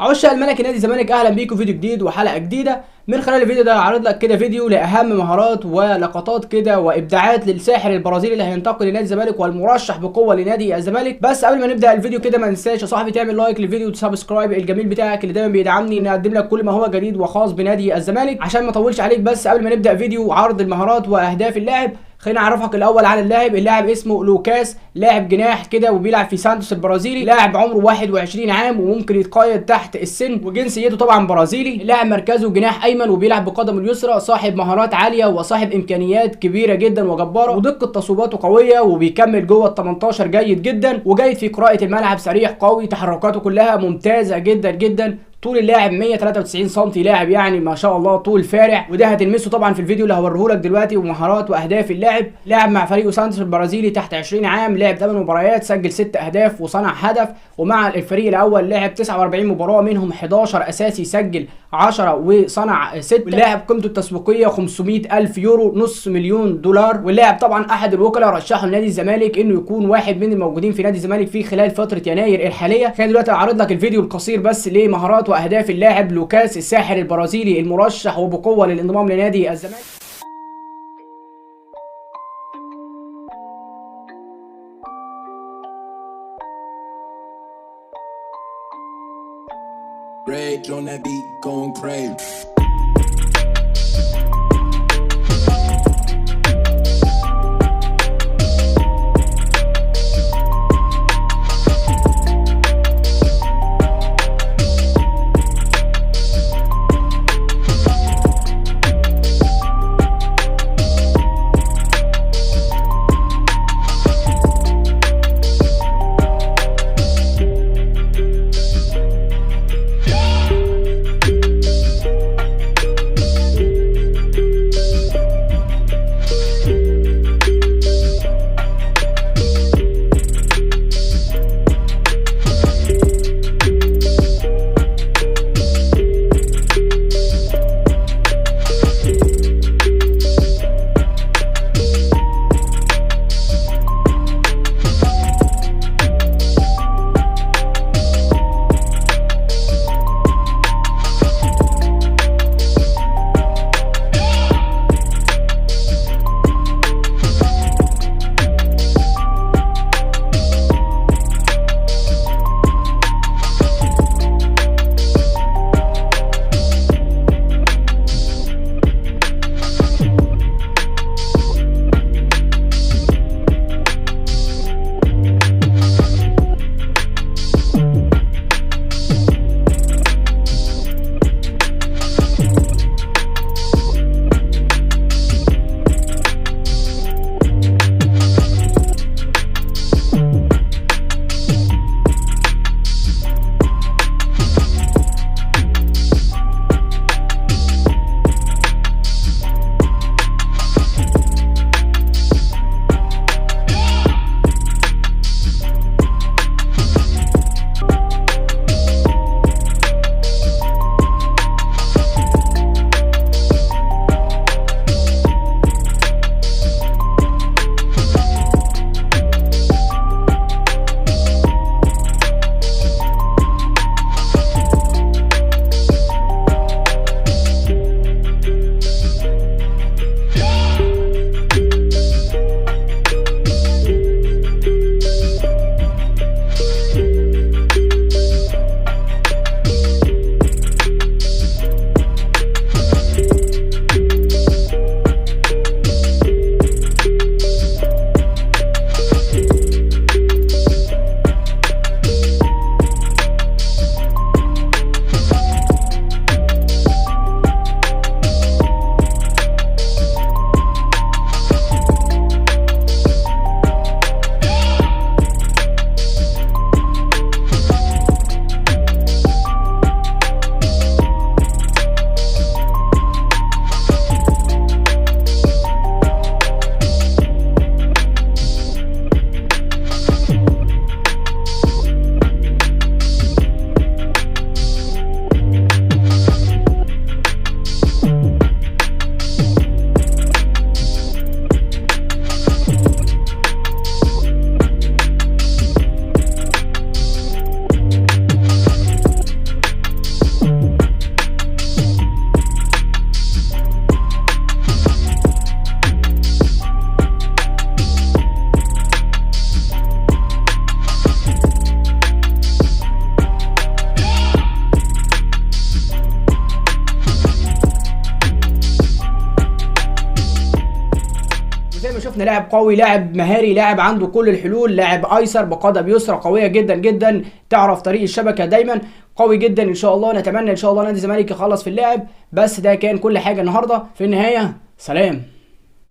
عشاق الملكي نادي الزمالك، اهلا بيكم فيديو جديد وحلقه جديده. من خلال الفيديو ده هعرض لك كده فيديو لاهم مهارات ولقطات كده وابداعات للساحر البرازيلي اللي هينتقل لنادي الزمالك والمرشح بقوه لنادي الزمالك. بس قبل ما نبدا الفيديو كده ما ننساش يا صاحبي تعمل لايك للفيديو وتسبسكرايب الجميل بتاعك اللي دايما بيدعمني ان اقدم لك كل ما هو جديد وخاص بنادي الزمالك. عشان ما اطولش عليك، بس قبل ما نبدا فيديو عرض المهارات واهداف اللاعب، خلينا اعرفك الاول على اللاعب اسمه لوكاس، لاعب جناح كده وبيلعب في سانتوس البرازيلي. لاعب عمره 21 عام وممكن يتقيد تحت السن، وجنسيته طبعا برازيلي. لاعب مركزه جناح ايمن وبيلعب بقدمه اليسرى، صاحب مهارات عاليه وصاحب امكانيات كبيره جدا وجباره، ودقه تصويباته قويه، وبيكمل جوه ال 18 جيد جدا، وجيد في قراءه الملعب، سريع قوي، تحركاته كلها ممتازه جدا جدا. طول اللاعب 193 سم، لاعب يعني ما شاء الله طول فارع، وده هتلمسه طبعا في الفيديو اللي هوريهولك دلوقتي. ومهارات واهداف اللاعب، لاعب مع فريقه سانتوس البرازيلي تحت 20 عام، لعب 8 مباريات، سجل 6 اهداف وصنع هدف. ومع الفريق الاول لعب 49 مباراه، منهم 11 اساسي، سجل 10 وصنع 6. واللاعب قيمته التسويقيه 500,000 يورو، نص مليون دولار. واللاعب طبعا احد الوكلاء رشحوا لنادي الزمالك انه يكون واحد من الموجودين في نادي الزمالك في خلال فتره يناير الحاليه. خلينا دلوقتي اعرض لك الفيديو القصير بس لمهارات واهداف اللاعب لوكاس الساحر البرازيلي المرشح وبقوه للانضمام لنادي الزمالك. Rage on that beat, going crazy. شفنا لاعب قوي، لاعب مهاري، لاعب عنده كل الحلول، لاعب ايسر بقدم يسرى قويه جدا جدا، تعرف طريق الشبكه دايما، قوي جدا ان شاء الله. نتمنى ان شاء الله نادي الزمالك يخلص في اللعب. بس ده كان كل حاجه النهارده. في النهايه سلام.